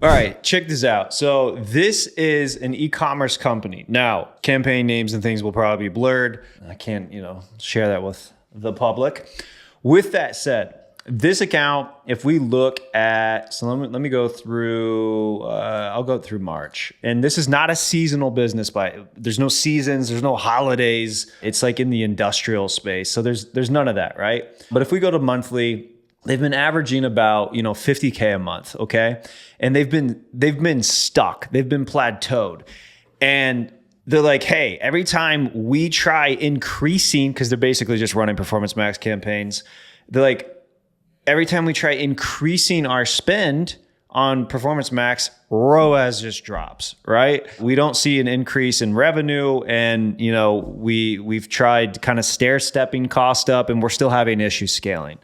All right, check this out. So this is an e-commerce company. Now, campaign names and things will probably be blurred. I can't, share that with the public. With that said, this account, if we look at, so let me go through, I'll go through March. And this is not a seasonal business there's no seasons, there's no holidays. It's like in the industrial space. So there's none of that, right? But if we go to monthly, they've been averaging about, $50K a month, okay? And they've been stuck. They've been plateaued. And they're like, hey, every time we try increasing, because they're basically just running Performance Max campaigns, they're like, every time we try increasing our spend on Performance Max, ROAS just drops, right? We don't see an increase in revenue, and we've tried kind of stair-stepping cost up, and we're still having issues scaling.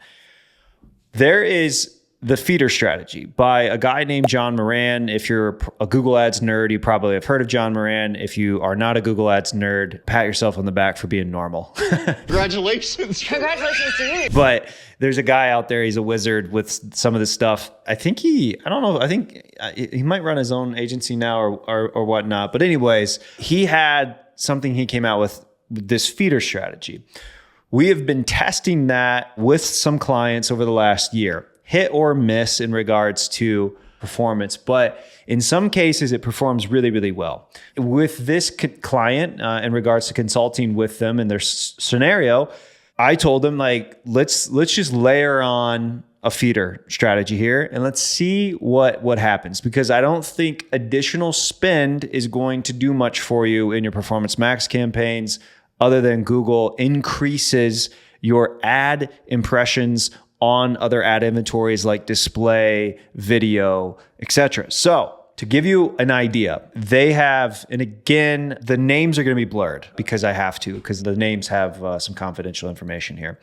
There is the feeder strategy by a guy named John Moran. If you're a Google Ads nerd, you probably have heard of John Moran. If you are not a Google Ads nerd, pat yourself on the back for being normal. Congratulations. Congratulations to you. But there's a guy out there, he's a wizard with some of this stuff. I think he might run his own agency now or whatnot. But anyways, he had something he came out with, this feeder strategy. We have been testing that with some clients over the last year, hit or miss in regards to performance, but in some cases it performs really, really well. With this client, in regards to consulting with them in their scenario, I told them let's just layer on a feeder strategy here and let's see what happens, because I don't think additional spend is going to do much for you in your Performance Max campaigns, other than Google increases your ad impressions on other ad inventories like display, video, etc. So to give you an idea, they have, and again, the names are going to be blurred because I have to, because the names have some confidential information here.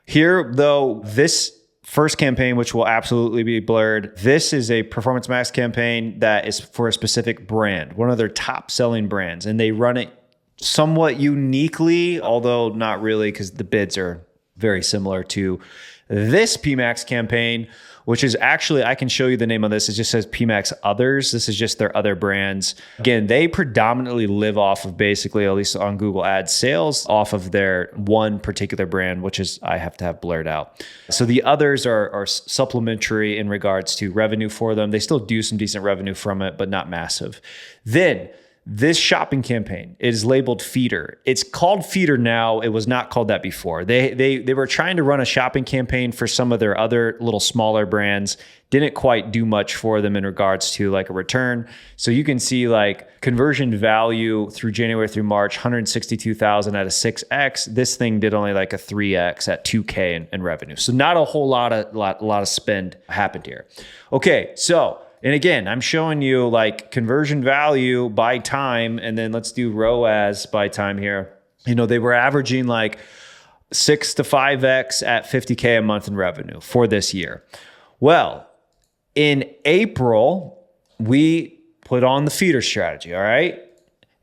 Here, though, this first campaign, which will absolutely be blurred, this is a Performance Max campaign that is for a specific brand, one of their top selling brands, and they run it somewhat uniquely, although not really, because the bids are very similar to this PMax campaign, which is actually, I can show you the name of this. It just says PMax Others. This is just their other brands. Again, they predominantly live off of, basically, at least on Google Ads sales, off of their one particular brand, which is, I have to have blurred out. So the others are supplementary in regards to revenue for them. They still do some decent revenue from it, but not massive. Then this shopping campaign is labeled feeder. It's called feeder now. It was not called that before. They were trying to run a shopping campaign for some of their other little smaller brands. Didn't quite do much for them in regards to like a return. So you can see like conversion value through January through March, 162,000 at a 6X. This thing did only like a 3X at 2K in revenue. So not a whole lot of spend happened here. Okay, so, and again, I'm showing you like conversion value by time, and then let's do ROAS by time here. They were averaging like 6 to 5X at 50K a month in revenue for this year. Well, in April, we put on the feeder strategy, all right?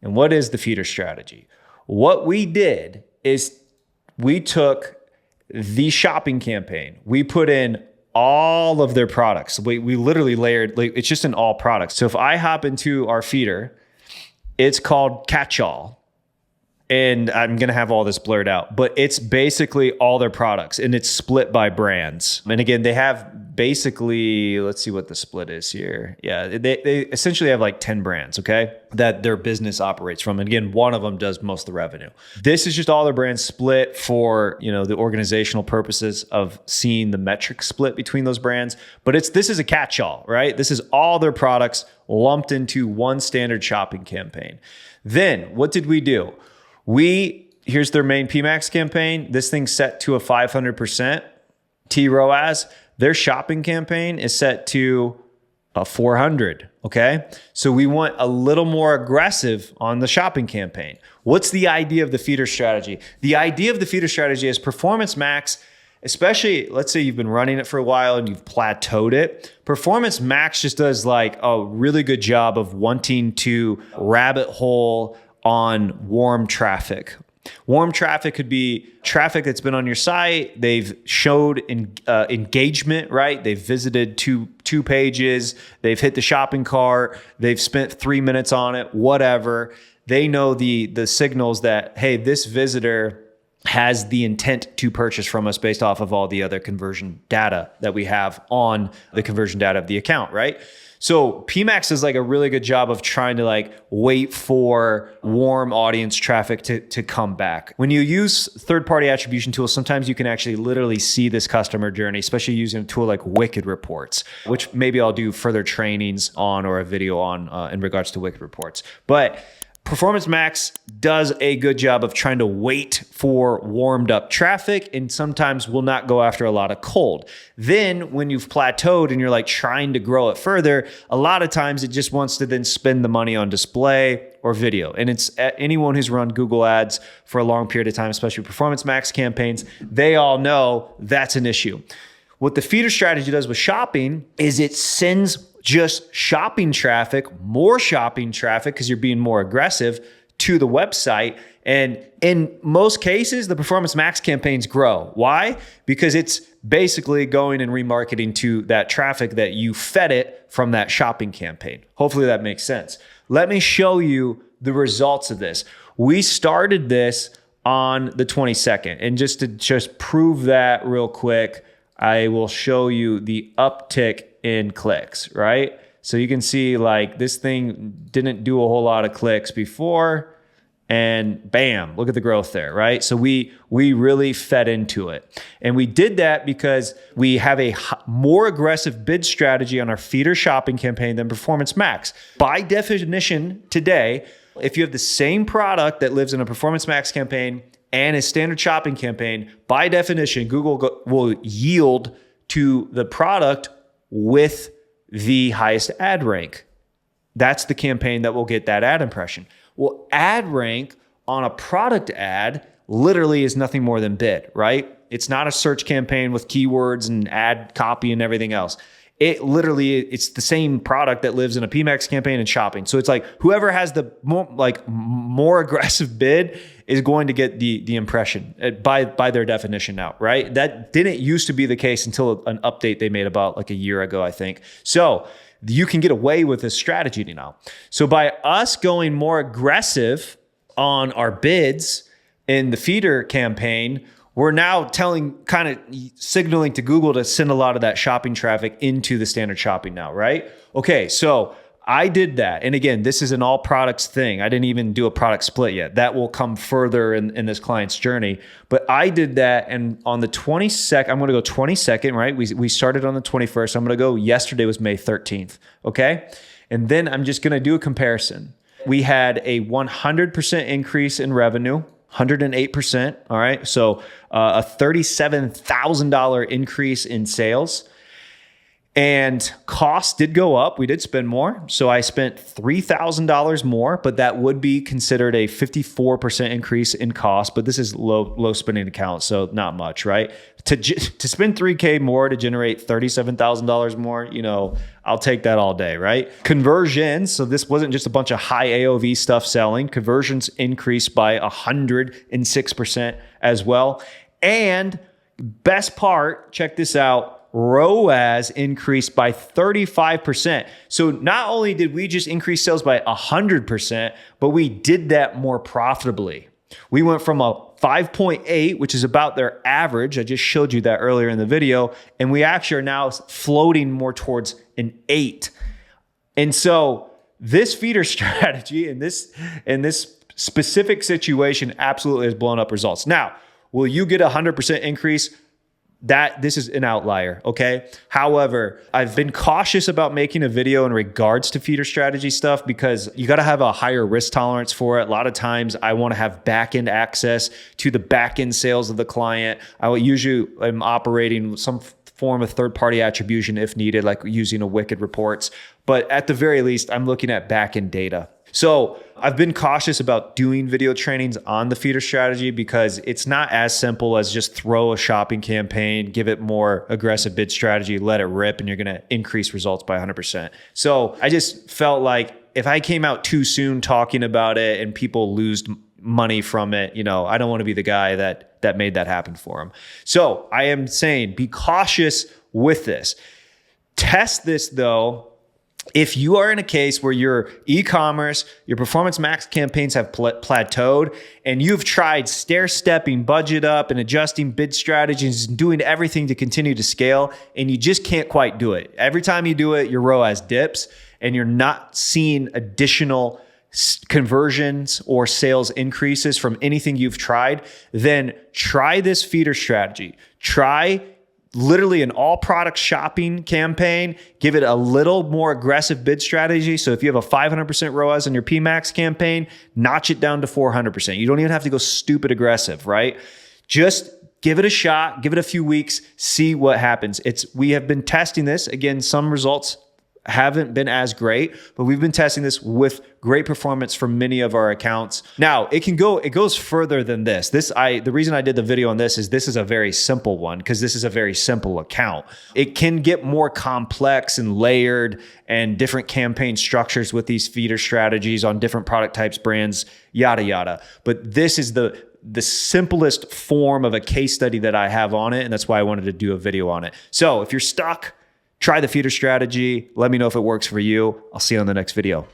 And what is the feeder strategy? What we did is we took the shopping campaign. We put in all of their products. We literally layered, like, it's just in all products. So if I hop into our feeder, it's called Catch-All. And I'm going to have all this blurred out, but it's basically all their products, and it's split by brands. And again, they have basically, let's see what the split is here. Yeah, they essentially have like 10 brands, okay, that their business operates from. And again, one of them does most of the revenue. This is just all their brands split for, the organizational purposes of seeing the metric split between those brands. But this is a catch-all, right? This is all their products lumped into one standard shopping campaign. Then what did we do? Here's their main PMax campaign. This thing's set to a 500% TROAS. Their shopping campaign is set to a 400, okay? So we want a little more aggressive on the shopping campaign. What's the idea of the feeder strategy? The idea of the feeder strategy is Performance Max, especially, let's say you've been running it for a while and you've plateaued it. Performance Max just does like a really good job of wanting to rabbit hole on warm traffic. Warm traffic could be traffic that's been on your site. They've showed engagement, right? They've visited two 2 pages, they've hit the shopping cart, they've spent 3 minutes on it, whatever. They know the signals that, hey, this visitor has the intent to purchase from us based off of all the other conversion data that we have on the conversion data of the account, right? So PMAX is like a really good job of trying to like wait for warm audience traffic to come back. When you use third-party attribution tools, sometimes you can actually literally see this customer journey, especially using a tool like Wicked Reports, which maybe I'll do further trainings on or a video on in regards to Wicked Reports. But Performance Max does a good job of trying to wait for warmed up traffic and sometimes will not go after a lot of cold. Then when you've plateaued and you're like trying to grow it further, a lot of times it just wants to then spend the money on display or video. And it's anyone who's run Google ads for a long period of time, especially Performance Max campaigns, they all know that's an issue. What the feeder strategy does with shopping is it sends just shopping traffic, more shopping traffic, because you're being more aggressive to the website. And in most cases, the Performance Max campaigns grow. Why? Because it's basically going and remarketing to that traffic that you fed it from that shopping campaign. Hopefully that makes sense. Let me show you the results of this. We started this on the 22nd. And just to prove that real quick, I will show you the uptick in clicks, right? So you can see like this thing didn't do a whole lot of clicks before and bam, look at the growth there, right? So we really fed into it. And we did that because we have a more aggressive bid strategy on our feeder shopping campaign than Performance Max. By definition today, if you have the same product that lives in a Performance Max campaign and a standard shopping campaign, by definition, Google will yield to the product with the highest ad rank. That's the campaign that will get that ad impression. Well, ad rank on a product ad literally is nothing more than bid, right? It's not a search campaign with keywords and ad copy and everything else. It's the same product that lives in a PMAX campaign and shopping. So it's like whoever has the more aggressive bid is going to get the impression by their definition now, right? That didn't used to be the case until an update they made about like a year ago, I think. So you can get away with this strategy now. So by us going more aggressive on our bids in the feeder campaign, we're now kind of signaling to Google to send a lot of that shopping traffic into the standard shopping now, right? Okay, so I did that. And again, this is an all products thing. I didn't even do a product split yet. That will come further in this client's journey. But I did that. And on the 22nd, I'm going to go 22nd, right? We started on the 21st. I'm going to go, yesterday was May 13th. Okay. And then I'm just going to do a comparison. We had a 100% increase in revenue. 108%. All right. So a $37,000 increase in sales. And costs did go up. We did spend more. So I spent $3,000 more, but that would be considered a 54% increase in cost. But this is low spending account, so not much, right? To spend $3K more to generate $37,000 more, I'll take that all day, right? Conversions. So this wasn't just a bunch of high AOV stuff selling. Conversions increased by 106% as well. And best part, check this out. ROAS increased by 35%. So not only did we just increase sales by 100%, but we did that more profitably. We went from a 5.8, which is about their average. I just showed you that earlier in the video. And we actually are now floating more towards an 8. And so this feeder strategy in this specific situation absolutely has blown up results. Now, will you get a 100% increase? This is an outlier, okay? However, I've been cautious about making a video in regards to feeder strategy stuff because you got to have a higher risk tolerance for it. A lot of times I want to have back-end access to the back-end sales of the client. I usually am operating some form of third-party attribution if needed, like using a Wicked Reports. But at the very least, I'm looking at back-end data. So I've been cautious about doing video trainings on the feeder strategy because it's not as simple as just throw a shopping campaign, give it more aggressive bid strategy, let it rip, and you're going to increase results by 100%. So I just felt like if I came out too soon talking about it and people lose money from it, I don't want to be the guy that made that happen for them. So I am saying be cautious with this. Test this though. If you are in a case where your e-commerce, your Performance Max campaigns have plateaued and you've tried stair-stepping budget up and adjusting bid strategies and doing everything to continue to scale and you just can't quite do it. Every time you do it, your ROAS dips and you're not seeing additional conversions or sales increases from anything you've tried, then try this feeder strategy. Try literally an all product shopping campaign, give it a little more aggressive bid strategy. So if you have a 500% ROAS on your PMAX campaign, notch it down to 400%. You don't even have to go stupid aggressive, right? Just give it a shot, give it a few weeks, see what happens. We have been testing this. Again, some results haven't been as great, but we've been testing this with great performance for many of our accounts. Now, it goes further than this. The reason I did the video on this is a very simple one because this is a very simple account. It can get more complex and layered and different campaign structures with these feeder strategies on different product types, brands, yada, yada. But this is the simplest form of a case study that I have on it. And that's why I wanted to do a video on it. So if you're stuck, try the feeder strategy. Let me know if it works for you. I'll see you on the next video.